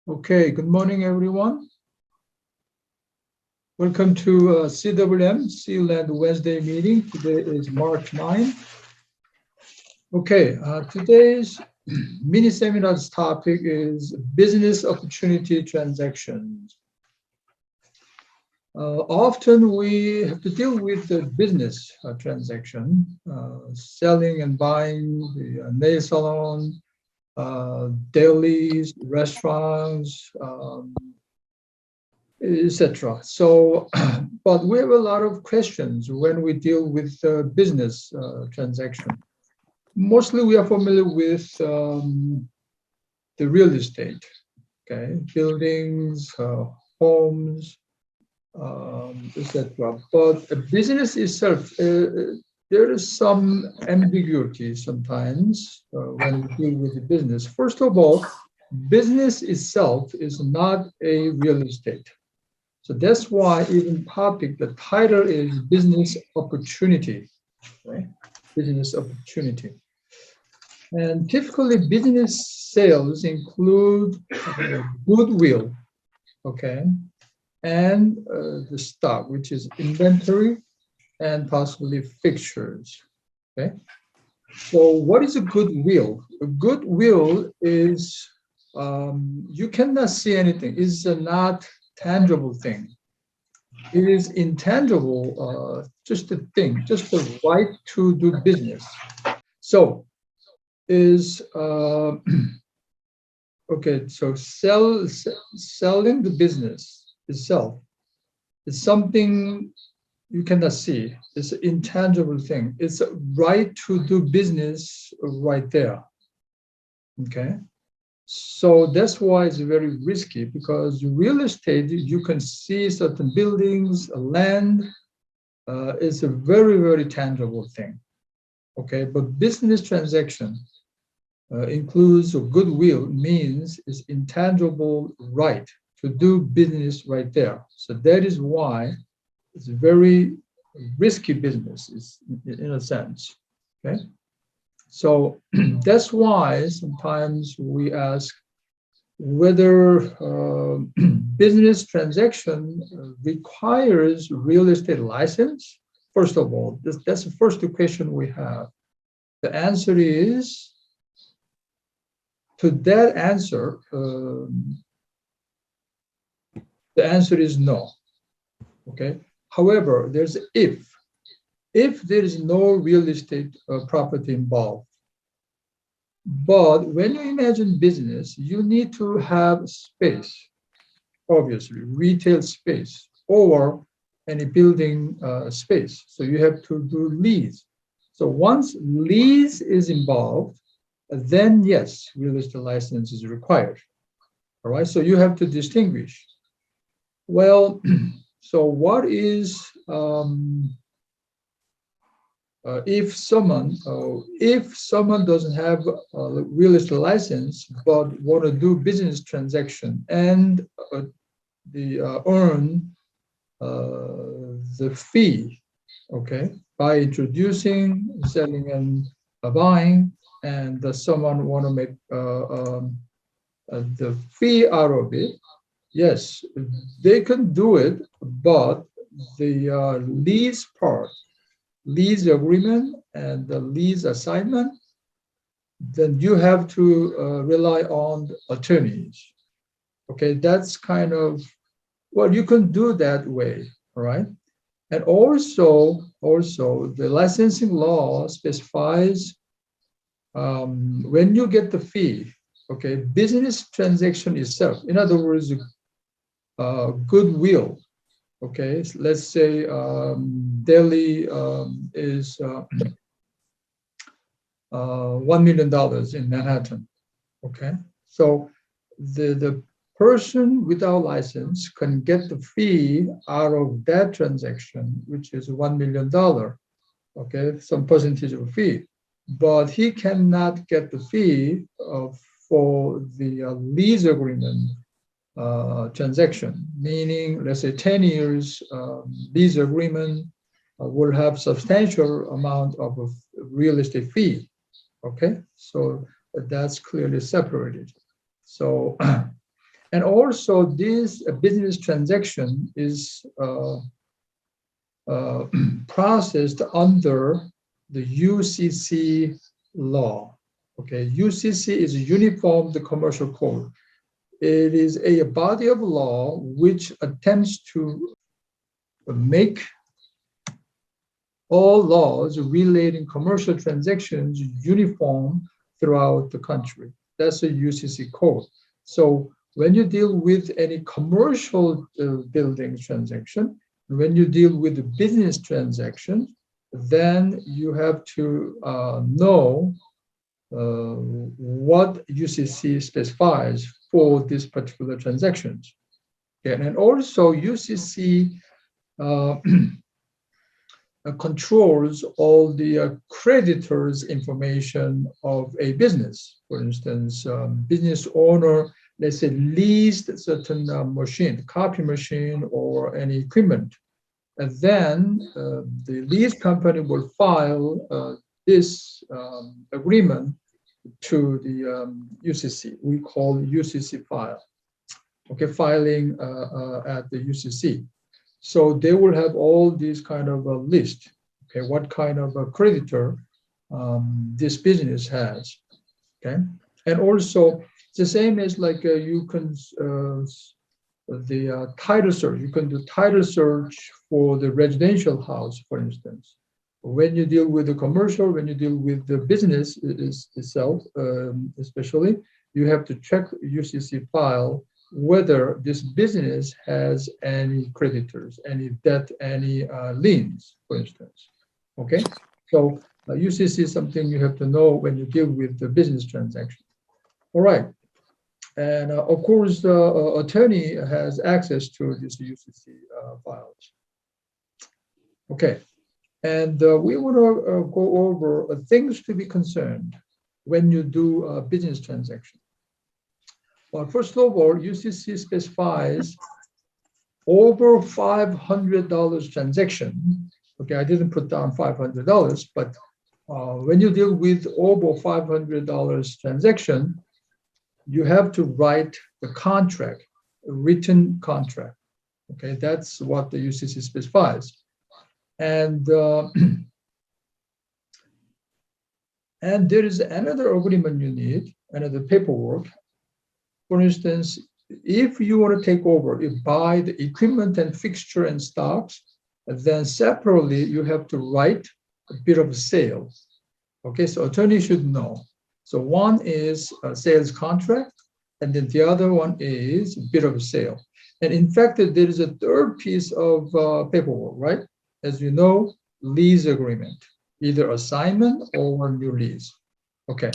Okay, good morning, everyone. Welcome to CWM, Sealand Wednesday meeting. Today is March 9. Okay, today's mini seminar's topic is business opportunity transactions. Often we have to deal with the business transaction, selling and buying the nail salon, delis, restaurants, etc. So, but we have a lot of questions when we deal with business transaction. Mostly we are familiar with the real estate, okay, buildings, homes, etc. But a business itself, there is some ambiguity sometimes when we deal with the business. First of all, business itself is not a real estate. So that's why even topic, the title is business opportunity, right? Business opportunity. And typically business sales include goodwill, okay? And the stock, which is inventory and possibly fixtures, okay? So what is a goodwill? A goodwill is, you cannot see anything. It's not tangible thing. It is intangible, just a thing, just the right to do business. So is okay. So selling the business itself is something you cannot see. It's an intangible thing. It's a right to do business right there. Okay. So that's why it's very risky, because real estate, you can see certain buildings, land, is a very, very tangible thing. Okay, but business transaction includes, or goodwill means is intangible right to do business right there. So that is why it's a very risky business, in a sense. Okay. So that's why sometimes we ask whether business transaction requires real estate license. First of all, that's the first question we have. The answer is, to that answer, the answer is no. Okay. However, there's if there is no real estate property involved. But when you imagine business, you need to have space, obviously, retail space or any building space. So you have to do lease. So once lease is involved, then yes, real estate license is required. All right, so you have to distinguish. Well, so what is, if someone doesn't have a real estate license but want to do business transaction and earn the fee, okay, by introducing, selling, and buying, and someone want to make the fee out of it, yes, they can do it, but the lease part, lease agreement and the lease assignment, then you have to rely on attorneys. Okay, that's kind of, well, you can do that way, all right? And also the licensing law specifies when you get the fee, okay, business transaction itself, in other words, goodwill. Okay, so let's say Delhi is $1 million in Manhattan. Okay, so the person without license can get the fee out of that transaction, which is $1 million. Okay, some percentage of a fee, but he cannot get the fee for the lease agreement transaction, meaning, let's say 10 years lease agreement will have substantial amount of a real estate fee. Okay, so that's clearly separated. So And also this business transaction is processed under the UCC law. Okay, UCC is a Uniform Commercial Code. It is a body of law which attempts to make all laws relating commercial transactions uniform throughout the country. That's a UCC code. So when you deal with any commercial building transaction, when you deal with a business transaction, then you have to know what UCC specifies for these particular transactions. Okay. And also UCC controls all the creditors' information of a business. For instance, business owner, let's say, leased a certain machine, copy machine, or any equipment. And then the lease company will file this agreement to the UCC. We call UCC file. Okay, filing at the UCC. So they will have all these kind of a list. Okay, what kind of a creditor this business has. Okay, and also it's the same as like you can the title search. You can do title search for the residential house, for instance. When you deal with the commercial, when you deal with the business itself, especially, you have to check UCC file whether this business has any creditors, any debt, any liens, for instance. Okay, so UCC is something you have to know when you deal with the business transaction. All right, and of course, the attorney has access to these UCC files. Okay, and we want to go over things to be concerned when you do a business transaction. Well, first of all, UCC specifies over $500 transaction. Okay, I didn't put down $500, but when you deal with over $500 transaction, you have to write the contract, a written contract. Okay, that's what the UCC specifies. And and there is another agreement you need, another paperwork. For instance, if you want to take over, you buy the equipment and fixture and stocks, then separately you have to write a bit of a sale. Okay, so attorney should know. So one is a sales contract, and then the other one is a bit of a sale. And in fact, there is a third piece of paperwork, right? As you know, lease agreement, either assignment or new lease. Okay.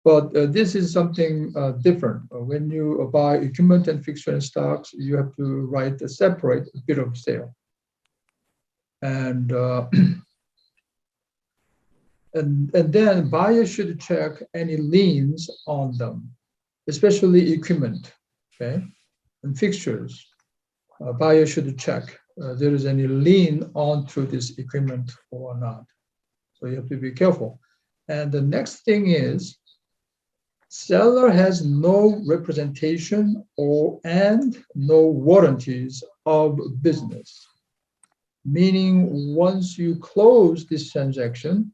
But this is something different. When you buy equipment and fixture and stocks, you have to write a separate bit of sale. And and then buyer should check any liens on them, especially equipment, okay, and fixtures. Buyer should check there is any lien onto this equipment or not. So you have to be careful. And the next thing is, seller has no representation and no warranties of business. Meaning once you close this transaction,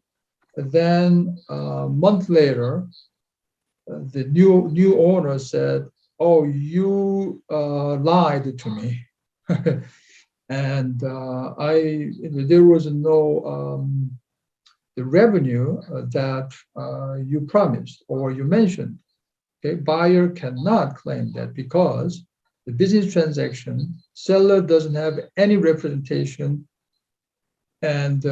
then a month later, the new owner said, "Oh, you lied to me," and there was no the revenue that you promised or you mentioned. Okay, buyer cannot claim that because the business transaction, seller doesn't have any representation and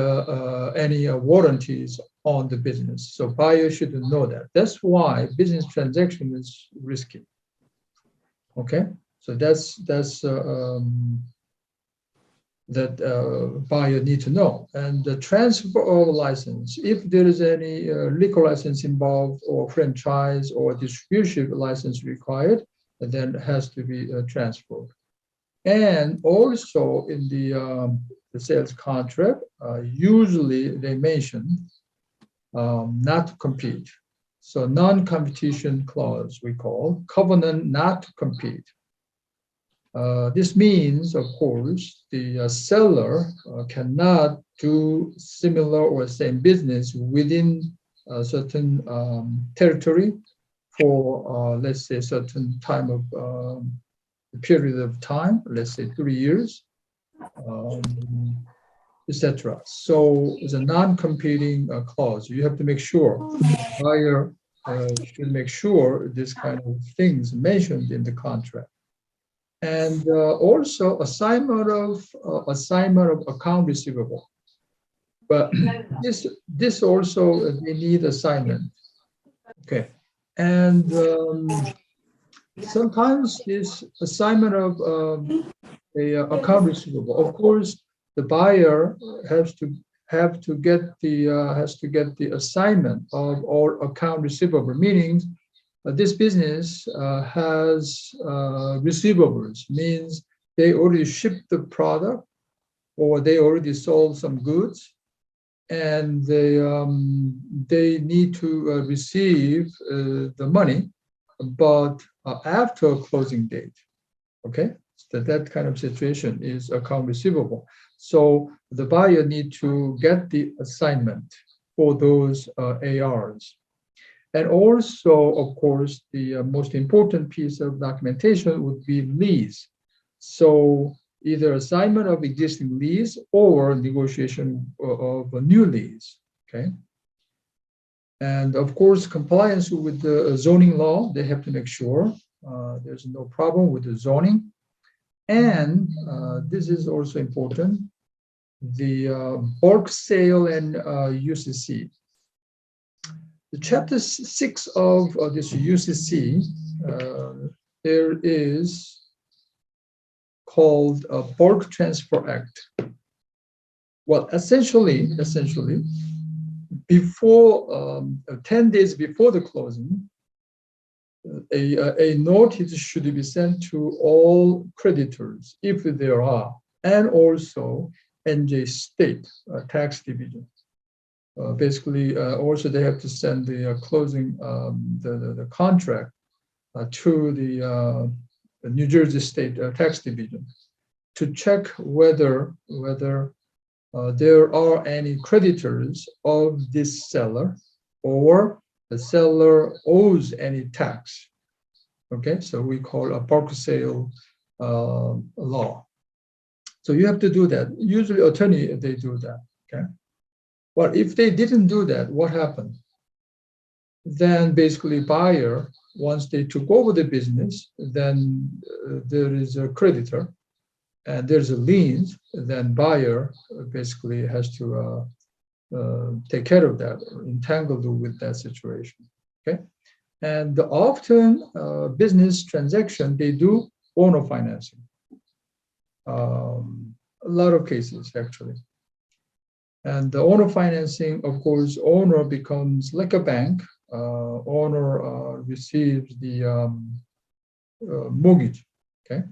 any warranties on the business. So buyer should know that. That's why business transaction is risky. Okay, so that's that buyer need to know. And the transfer of license, if there is any liquor license involved or franchise or distribution license required, then it has to be transferred. And also in the sales contract, usually they mention not to compete. So non-competition clause we call covenant not to compete. This means, of course, the seller cannot do similar or same business within a certain territory for, let's say, a certain time of period of time, let's say 3 years, etc. So it's a non-competing clause. You have to make sure buyer should make sure this kind of things mentioned in the contract. And also assignment of account receivable. But this also they need assignment. Okay, and sometimes this assignment of a account receivable. Of course, the buyer has to get the assignment of all account receivable, meaning this business has receivables, means they already shipped the product or they already sold some goods, and they need to receive the money, but after closing date. Okay, so that kind of situation is account receivable. So the buyer need to get the assignment for those ARs. And also, of course, the most important piece of documentation would be lease. So either assignment of existing lease or negotiation of a new lease, okay? And of course, compliance with the zoning law, they have to make sure there's no problem with the zoning. And this is also important, the bulk sale and UCC. The chapter 6 of this UCC, there is called Bulk Transfer Act. Well, essentially, before 10 days before the closing, a notice should be sent to all creditors, if there are, and also NJ State Tax Division. Basically, also they have to send the closing, the contract to the New Jersey State Tax Division to check whether there are any creditors of this seller or the seller owes any tax. Okay, so we call a bulk sale law. So you have to do that. Usually attorney, they do that, okay? Well, if they didn't do that, what happened? Then basically buyer, once they took over the business, then there is a creditor and there's a lien, then buyer basically has to take care of that, entangled with that situation, okay? And often business transaction, they do owner financing. A lot of cases actually. And the owner financing, of course, owner becomes like a bank. Owner receives the mortgage, okay?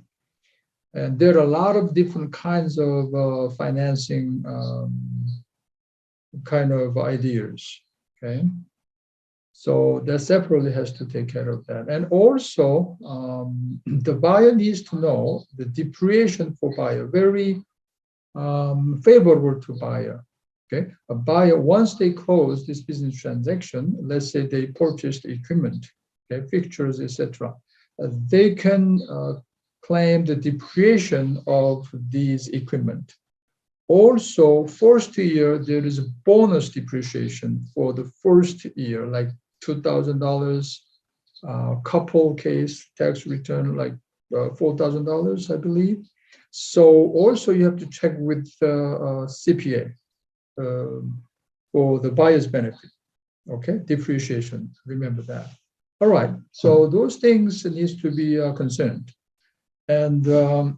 And there are a lot of different kinds of financing kind of ideas, okay? So that separately has to take care of that. And also, the buyer needs to know the depreciation for buyer, very favorable to buyer. Okay, a buyer, once they close this business transaction, let's say they purchased equipment, okay, fixtures, etc., they can claim the depreciation of these equipment. Also, first year, there is a bonus depreciation for the first year, like $2,000, couple case tax return, like $4,000, I believe. So also you have to check with CPA. For the buyer's benefit, okay? Depreciation, remember that. All right, so those things needs to be concerned. And the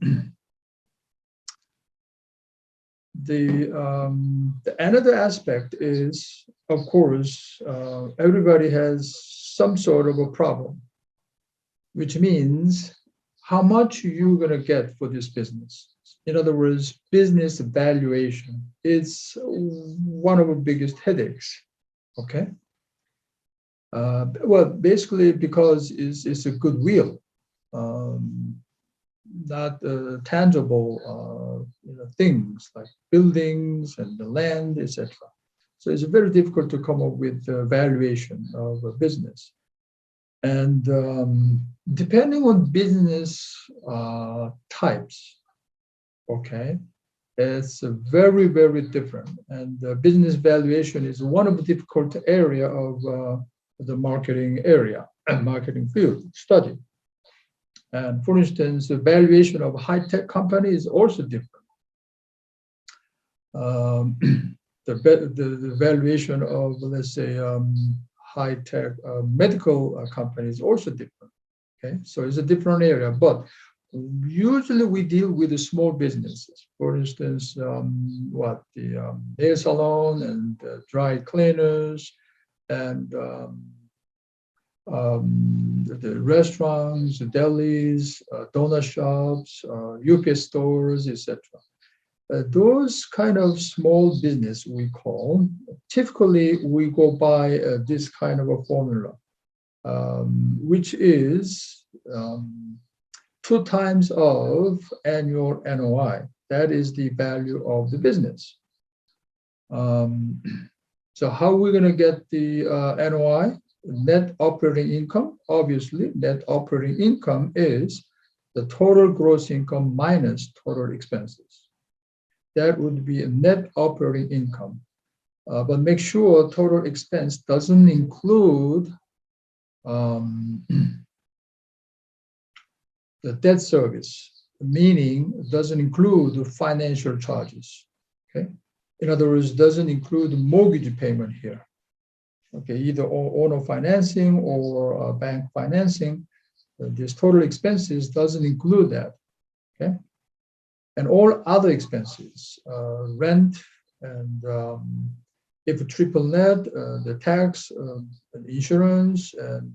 another aspect is, of course, everybody has some sort of a problem, which means how much you're gonna get for this business. In other words, business valuation is one of the biggest headaches, okay? Well, basically because it's a goodwill, um, not tangible things like buildings and the land, etc. So it's very difficult to come up with a valuation of a business. And depending on business types, okay, it's very, very different. And business valuation is one of the difficult area of the marketing area and marketing field study. And for instance, the valuation of high-tech company is also different. The valuation of, let's say, high-tech medical company is also different. Okay, so it's a different area, but usually we deal with the small businesses. For instance, the nail salon and dry cleaners and the restaurants, the delis, donut shops, UPS stores, etc. Those kind of small business we call, typically we go by this kind of a formula, which is 2 times of annual NOI. That is the value of the business. So how are we going to get the NOI? Net operating income. Obviously, net operating income is the total gross income minus total expenses. That would be a net operating income. But make sure total expense doesn't include the debt service, meaning it doesn't include the financial charges. Okay, in other words, doesn't include mortgage payment here. Okay, either owner financing or bank financing. This total expenses doesn't include that. Okay, and all other expenses, rent and if triple net, the tax, insurance, and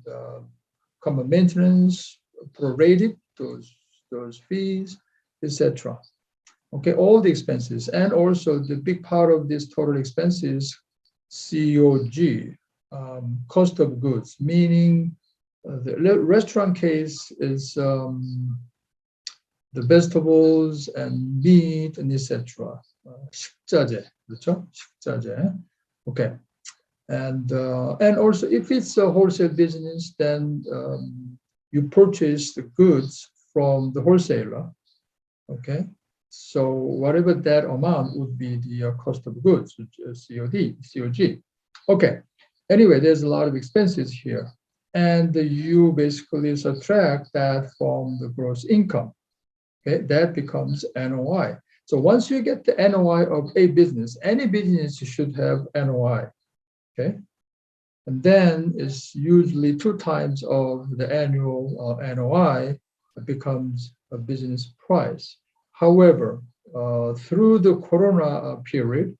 common maintenance, prorated those fees, etc. Okay, all the expenses, and also the big part of this total expenses, COG, cost of goods, meaning the restaurant case is the vegetables and meat and etc. 식자재, 그렇죠? 식자재. Okay, and also if it's a wholesale business, then you purchase the goods from the wholesaler. Okay, so whatever that amount would be the cost of goods, COG. Okay. Anyway, there's a lot of expenses here, and you basically subtract that from the gross income. Okay, that becomes NOI. So once you get the NOI of a business, any business should have NOI. Okay, and then it's usually 2 times of the annual NOI becomes a business price. However, through the Corona period,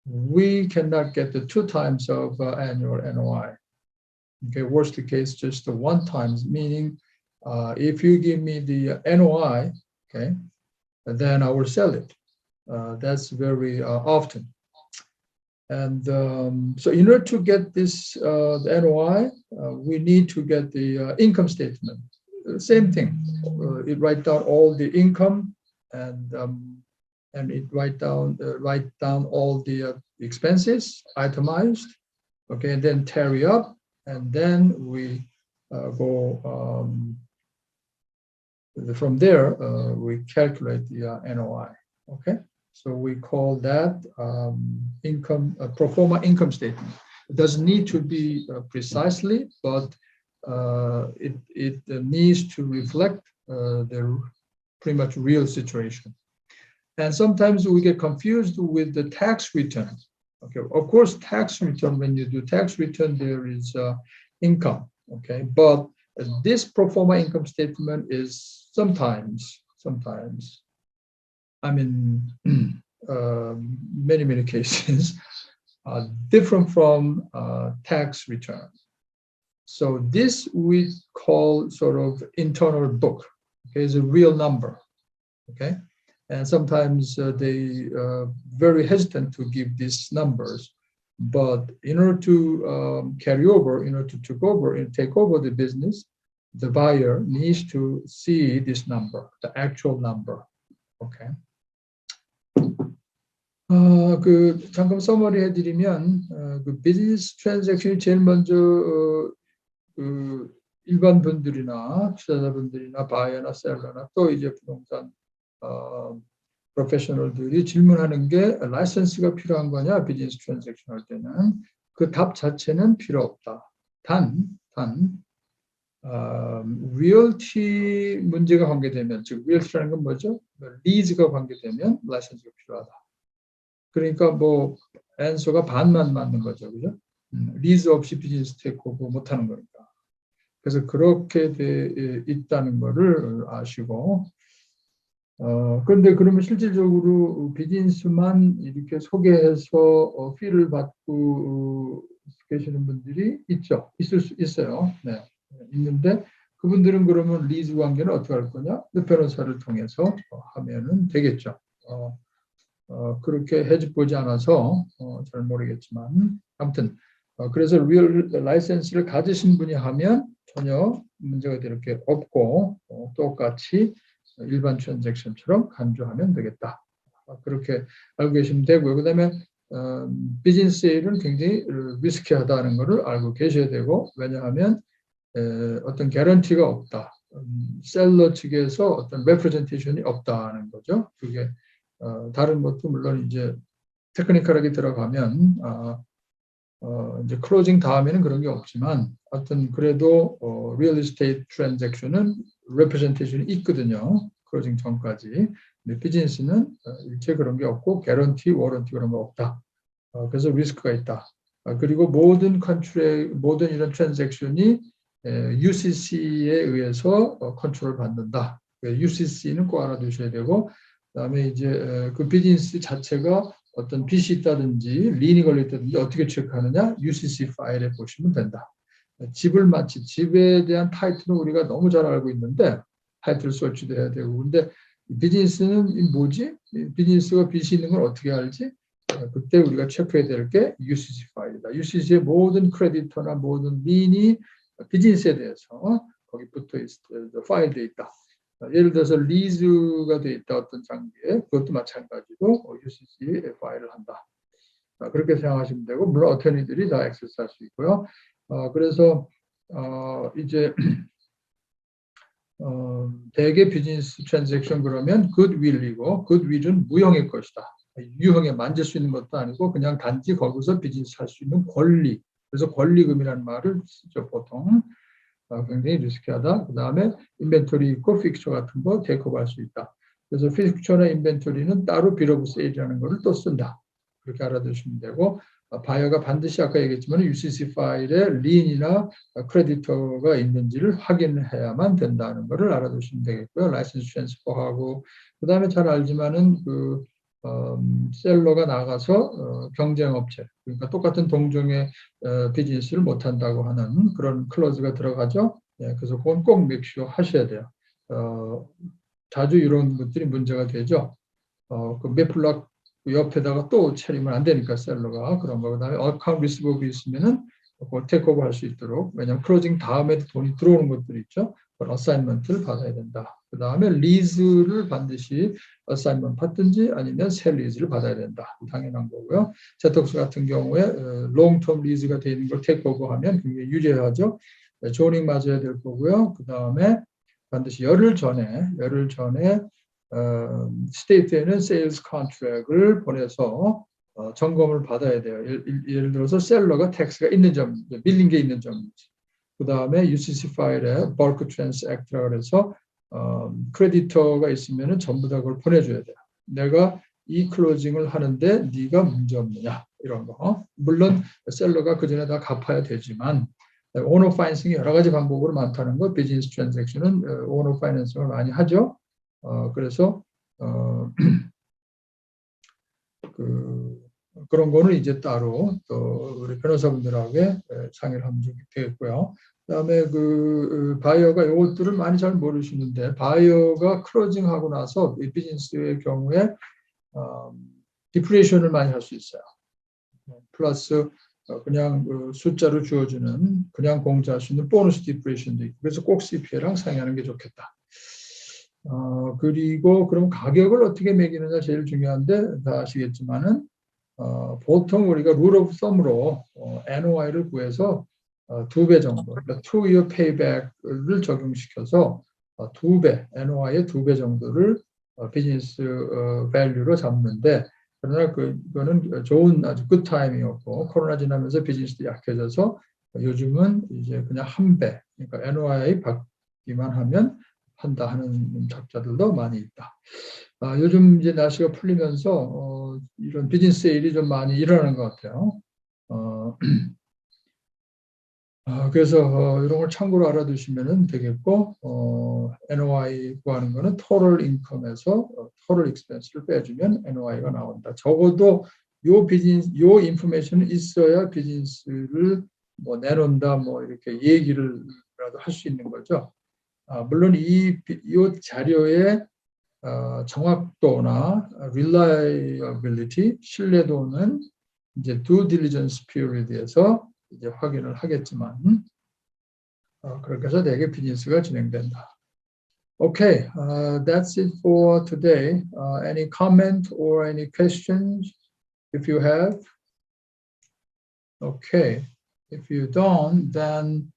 we cannot get the 2 times of annual NOI. Okay, worst case, just the 1 times, meaning if you give me the NOI, okay, then I will sell it. That's very often. And so in order to get this the NOI, we need to get the income statement. Same thing. It write down all the income and it write down all the expenses itemized. Okay, and then tally up, and then we go from there. We calculate the NOI. Okay. So we call that income, pro forma income statement. It doesn't need to be precisely, but it needs to reflect the pretty much real situation. And sometimes we get confused with the tax return. Okay, of course, tax return, when you do tax return, there is income. Okay, but this pro forma income statement is sometimes, I mean, many cases different from tax return. So this we call sort of internal book. Okay, is a real number. Okay, and sometimes they very hesitant to give these numbers But in order to carry over, in order to take over the business, the buyer needs to see this number, the actual number. Okay. 잠깐 서머리 해드리면 그 비즈니스 트랜잭션이 제일 먼저 그 일반 분들이나 투자자분들이나 바이어나 셀러나 또 이제 부동산 프로페셔널들이 질문하는 게 라이선스가 필요한 거냐 비즈니스 트랜잭션 할 때는 그 답 자체는 필요 없다. 단 리얼티 문제가 관계되면 즉 리얼티라는 건 뭐죠? 리즈가 관계되면 라이선스가 필요하다. 그러니까 뭐 앤서가 반만 맞는 거죠, 그죠? 리즈 없이 비즈니스 테이크오버 못하는 거니까. 그래서 그렇게 돼 있다는 거를 아시고. 그런데 그러면 실질적으로 비즈니스만 이렇게 소개해서 피를 받고 계시는 분들이 있을 수 있어요. 네, 있는데 그분들은 그러면 리즈 관계는 어떻게 할 거냐? 변호사를 통해서 하면은 되겠죠. 그렇게 해지 보지 않아서 잘 모르겠지만 아무튼 그래서 리얼 라이센스를 가지신 분이 하면 전혀 문제가 될 게 없고 똑같이 일반 트랜잭션처럼 간주하면 되겠다. 그렇게 알고 계시면 되고요. 그다음에 비즈니스 일은 굉장히 리스키하다는 것을 알고 계셔야 되고 왜냐하면 어떤 개런티가 없다. 셀러 측에서 어떤 레프레젠테이션이 없다는 거죠. 그게 다른 것도 물론 이제 테크니컬하게 들어가면 이제 클로징 다음에는 그런 게 없지만 어떤 그래도 리얼 에스테이트 트랜잭션은 레프레젠테이션이 있거든요. 클로징 전까지. 근데 비즈니스는 일체 그런 게 없고 개런티, 워런티 그런 거 없다. 그래서 리스크가 있다. 그리고 모든 이런 트랜잭션이 UCC에 의해서 컨트롤 받는다. UCC는 꼭 알아두셔야 되고 그다음에 이제 그 비즈니스 자체가 어떤 빚이 있다든지 린이 걸렸다든지 어떻게 체크하느냐 UCC 파일에 보시면 된다. 집에 대한 타이틀은 우리가 너무 잘 알고 있는데 타이틀 설치도 해야 되고 근데 비즈니스는 뭐지? 비즈니스가 빚이 있는 걸 어떻게 알지? 그때 우리가 체크해야 될 게 UCC 파일이다. UCC의 모든 크레디터나 모든 린이 비즈니스에 대해서 거기 붙어 있어 파일되어 있다. 예를 들어서 리즈가 돼 있다 어떤 장비에 그것도 마찬가지로 UCC 파일을 한다. 그렇게 생각하시면 되고 물론 어터니들이 다 액세스할 수 있고요. 그래서 이제 대개 비즈니스 트랜잭션 그러면 굿윌이고 굿윌은 무형의 것이다. 유형에 만질 수 있는 것도 아니고 그냥 단지 거기서 비즈니스 할 수 있는 권리. 그래서 권리금이라는 말을 쓰죠 보통. 굉장히 리스키하다. 그 다음에 인벤토리 있고 픽처 같은 거 테이크오버 할 수 있다. 그래서 픽처나 인벤토리는 따로 빌 오브 세일이라는 거를 또 쓴다. 그렇게 알아두시면 되고 바이어가 반드시 아까 얘기했지만 UCC 파일에 린이나 크레디터가 있는지를 확인해야만 된다는 거를 알아두시면 되겠고요. 라이센스 트랜스퍼하고 그 다음에 잘 알지만은 그 셀러가 나가서 경쟁업체 그러니까 똑같은 동종의 비즈니스를 못한다고 하는 그런 클로즈가 들어가죠. 예, 그래서 그건 꼭 맥슈어 하셔야 돼요. 자주 이런 것들이 문제가 되죠. 그 매플락 옆에다가 또 차리면 안 되니까 셀러가 그런 거. 그다음에 어카운트 리시버블이 있으면은 그걸 테이크오버 할 수 있도록 왜냐하면 클로징 다음에도 돈이 들어오는 것들이 있죠. 그걸 어사인먼트를 받아야 된다. 그 다음에 리즈를 반드시 어사인먼트 받든지 아니면 새 리즈를 받아야 된다. 당연한 거고요. 제톡스 같은 경우에 롱텀 리즈가 되어 있는 걸 테이크오버 하면 굉장히 유리하죠. 조닝 맞아야 될 거고요. 그 다음에 반드시 열흘 전에 스테이트에는 세일즈 컨트랙을 보내서 점검을 받아야 돼요. 예를 들어서 셀러가 텍스가 있는 점, 밀린 게 있는 점인지. 그 다음에 UCC 파일에 Bulk Transact라고 해서 크레디터가 있으면 전부 다 그걸 보내줘야 돼요. 내가 이 클로징을 하는데 네가 문제 없느냐 이런 거. 물론 셀러가 그 전에 다 갚아야 되지만 오너 파이낸싱이 여러 가지 방법으로 많다는 거. 비즈니스 트랜잭션은 오너 파이낸싱을 많이 하죠. 그래서 그런 거는 이제 따로 또 우리 변호사분들하고 상의를 하면 되겠고요. 그다음에 그 바이어가 이것들을 많이 잘 모르시는데 바이어가 클로징하고 나서 이 비즈니스의 경우에 디프레이션을 많이 할 수 있어요. 플러스 그냥 숫자로 주어지는 그냥 공제할 수 있는 보너스 디프레이션도 있고 그래서 꼭 CPL랑 상의하는 게 좋겠다. 그리고 그럼 가격을 어떻게 매기느냐 제일 중요한데 다 아시겠지만은 보통 우리가 룰 오브 썸으로 NOI를 구해서 2배 정도, 그러니까 2-year payback를 적용시켜서 2배, NOI의 2배 정도를 비즈니스 밸류로 잡는데 그러나 그거는 좋은 아주 굿 타임이었고 코로나 지나면서 비즈니스도 약해져서 요즘은 이제 그냥 1배, 그러니까 NOI 받기만 하면 한다 하는 작자들도 많이 있다. 요즘 이제 날씨가 풀리면서 이런 비즈니스 일이 좀 많이 일어나는 것 같아요. 그래서 이런 걸 참고로 알아두시면 되겠고 NOI 구하는 거는 total income에서 total expense를 빼주면 NOI가 나온다. 적어도 요 인포메이션은 있어야 비즈니스를 뭐 내놓는다 뭐 이렇게 얘기를라도 할 수 있는 거죠. 물론 이 자료의 정확도나 reliability, 신뢰도는 이제 due diligence period에서 이제 확인을 하겠지만 그렇게 해서 대개 비즈니스가 진행된다. Okay, that's it for today. Any comment or any questions if you have? Okay, if you don't, then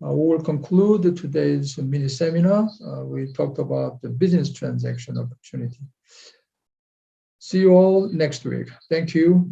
we will conclude today's mini seminar. We talked about the business transaction opportunity. See you all next week. Thank you.